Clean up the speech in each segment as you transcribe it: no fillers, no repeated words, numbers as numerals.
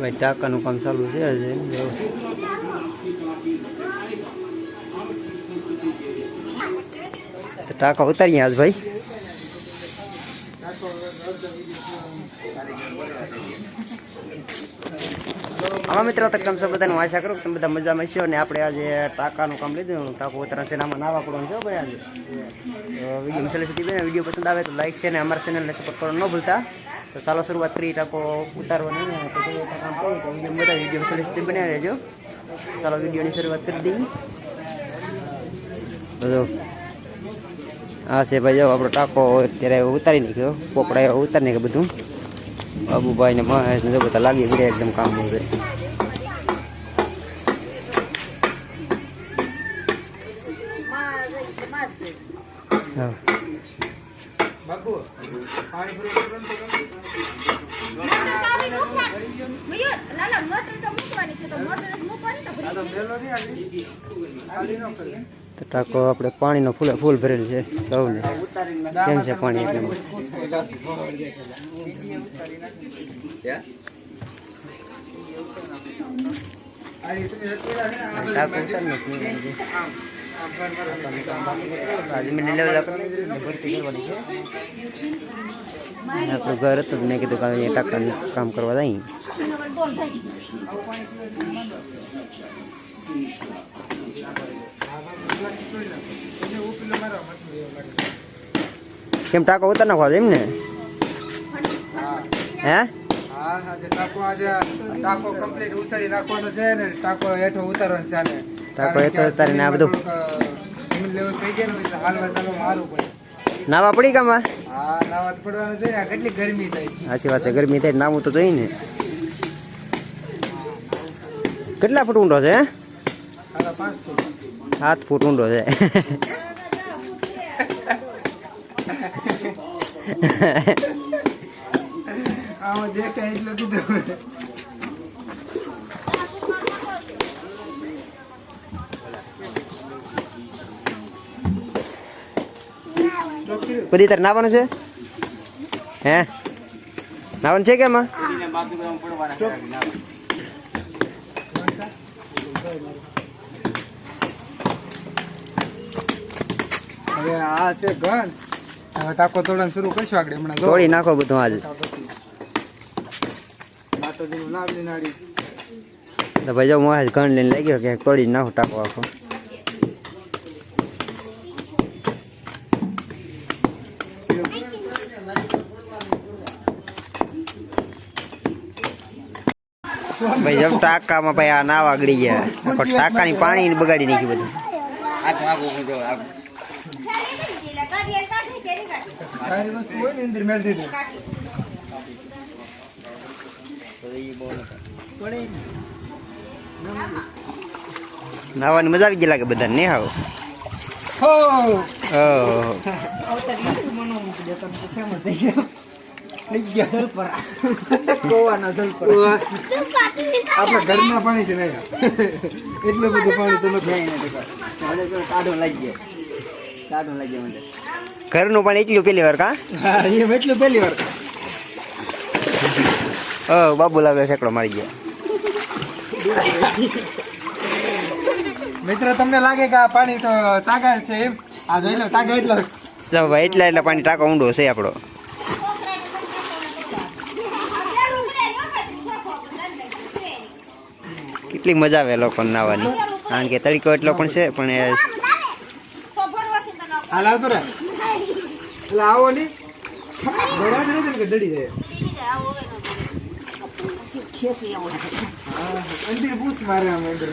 ભાઈ ટાંકાનું કામ ચાલુ છે હજી. ટાંકા ઉતારીએ આજ ભાઈ. આમાં મિત્રો તકમ છો બધાને આશા કરું કે તમે બધા મજામાં છો. અને આપણે આજે ટાંકાનું કામ લીધું, ટાંકો ઉતરણ છે, આમાં નાવા પડવાનું છે ભાઈ આજે. વિડીયો મસાલા સુધી બને. વિડીયો પસંદ આવે તો લાઈક છે ને અમારા ચેનલને સપોર્ટ કરવાનું ન ભૂલતા. તો ચાલો શરૂઆત કરી ટાંકો ઉતારવાની. તો કામ કરીએ તો બધા વિડીયો મસાલા સુધી બનાવી રહેજો. ચાલો વિડીયોની શરૂઆત કરી દઈએ. તો હા છે ભાઈ, જો આપણો ટાંકો અત્યારે ઉતારી નાખ્યો. પોપડા ઉતારી નાખ્યો બધું. બાબુભાઈ ને મહેશ ને બધા લાગી ગયા એકદમ કામ છે. ટાંકો આપણે પાણીનો ફૂલ ભરેલ છે. કહું ને કેમ છે પાણી એટલે આપણું ઘર હતું. મેં કીધું કે ટાંકાનું કામ કરવા જાય. કેમ ટાંકો ઉતાર નાખવા એમ ને? હે ટાંકો કમ્પ્લીટ ઉતારી નાખવાનો છે ને, ટાંકો હેઠો ઉતારવાનો છે. ટાંકો હેઠો ઉતારીને આ બધું નાવા પડી કામાં? હા, નાવા પડવાનું જોઈએ. કેટલી ગરમી થાય. સાચી વાત છે, ગરમી થાય નાવું તો જોઈએ ને. કેટલા ફૂટ ઊંડો છે? 5 ફૂટ. 7 ફૂટ ઊંડો છે. આમાં દેખાય એટલું કીધું. બધી તાર નાવાનું છે? હે નાવાનું છે કે એમાં? હવે આ છે ઘન. હવે ટાંકો તોડવાનું શરૂ કરશું આગળ. હમણાં તોડી નાખો બધું આજે. માતાજીનું નામ લીનાડી તો ભાઈ જો મહેશ ઘણ લઈને લાગ્યો કે તોડી નાખો ટાંકો આખો. ભાઈ જબ ટાંકામાં ભાઈ આ નાવા આગળી ગયા. ટાંકાની પાણી બગાડી નાખ્યું બધું. વસ્તુ હોય ને અંદર મેળ દીધું. નાવાની મજા આવી ગઈ લાગે બધા ને. હાવ આપણા ઘરના પાણી છે નહીં. એટલું બધું પાણી તો નથી. ઘરનું પાણી એટલું પેલી વાર કા? એટલું પહેલી વાર. બાબુલાલ ઠેકડો મારી ગયા. મિત્ર, તમને લાગે કે આ પાણી તો તાગા છે એમ? આ જોઈ લો, તાગા એટલો. જાવ ભાઈ, એટલા પાણી ટાંકો ઊંડો છે આપણો. કેટલી મજા આવે લોકોને નાવાની. કારણ કે તડકો એટલો પણ છે. પણ હાલ આવતો રે. એટલે આવો ને બરાબર નથી કે દડી જાય. અંદિર બૂથ મારે આમ અંદર.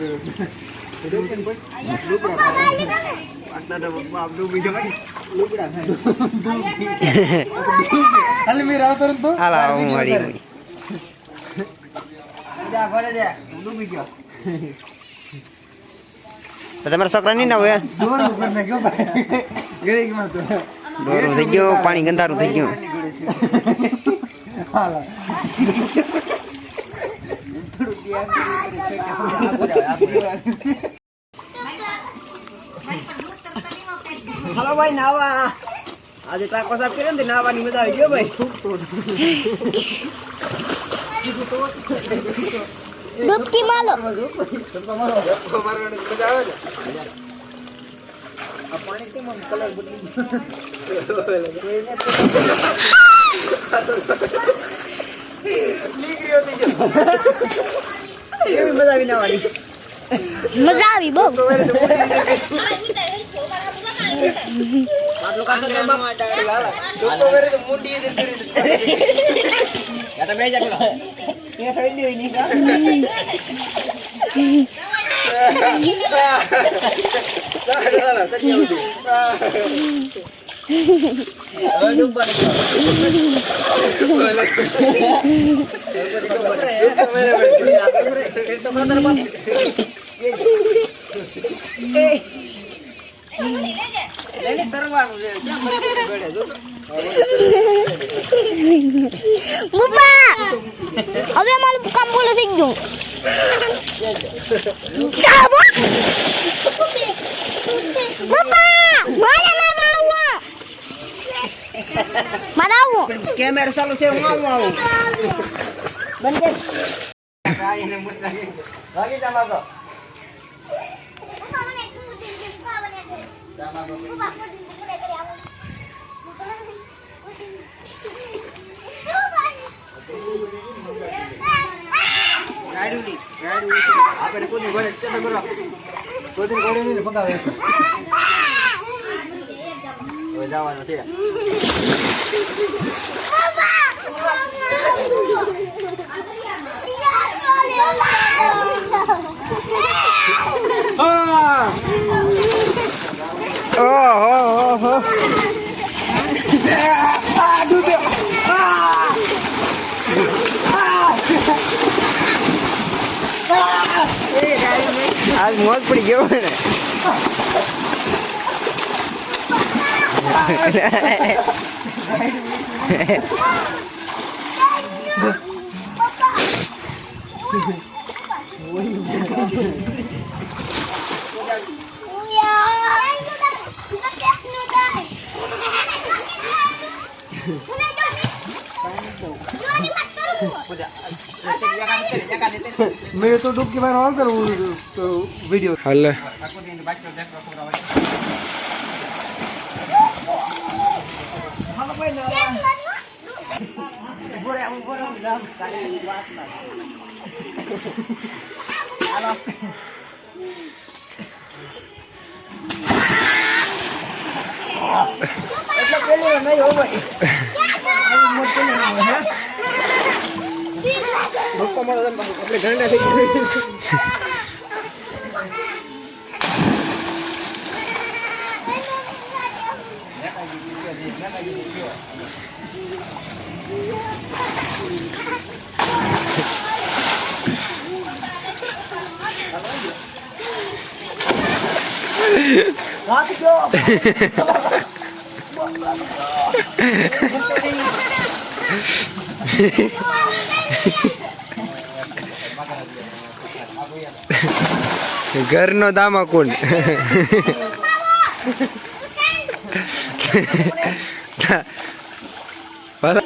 તમારા છોકરા નહીં ના હોય? દોરું થઈ ગયું, પાણી ગંધારું થઈ ગયું. હાલો ભાઈ નાવા. આજે ટાંકો સાફ કર્યો ને નાવાની મજા આવી ગયો ભાઈ. ડૂબકી મારો. મારવાની મજા આવે ને. આ પાણી કેમ આમ કલર બદલી ગયો? નીકળ્યો થઈ ગયો. કેવી મજા આવી નાવાની? મજા આવી બહુ. આટલું કાઢો તો બાપ. ડોકો વેરે તો મુંડી એ જતી રહી. યા તો બે જા પેલો. એ થઈ ગયો ની કા. ચાલ ચડી આવજો. હવે ડૂબવા તરવાનું છે. ક્યાં મરી બેડે જો. પપ્પા હવે મારું કામ પૂરું થઈ ગયું. ચાલો પપ્પા મારે આવું. કેમેરા ચાલુ છે હું આવું બંધ કર. ભાગી જા માગો. આપણે કોની ઘોડે તે તો કરો. કોની ઘોડે નહીં પકાવે. હવે જવાનું છે. ઓહો આજ મોજ પડી ગયો ને. મેં તો ડૂબકી મારવા આવતો વિડીયો હાલે. આપણે ઘરના થઈ ઘરનો દામા કુંડ. Bye.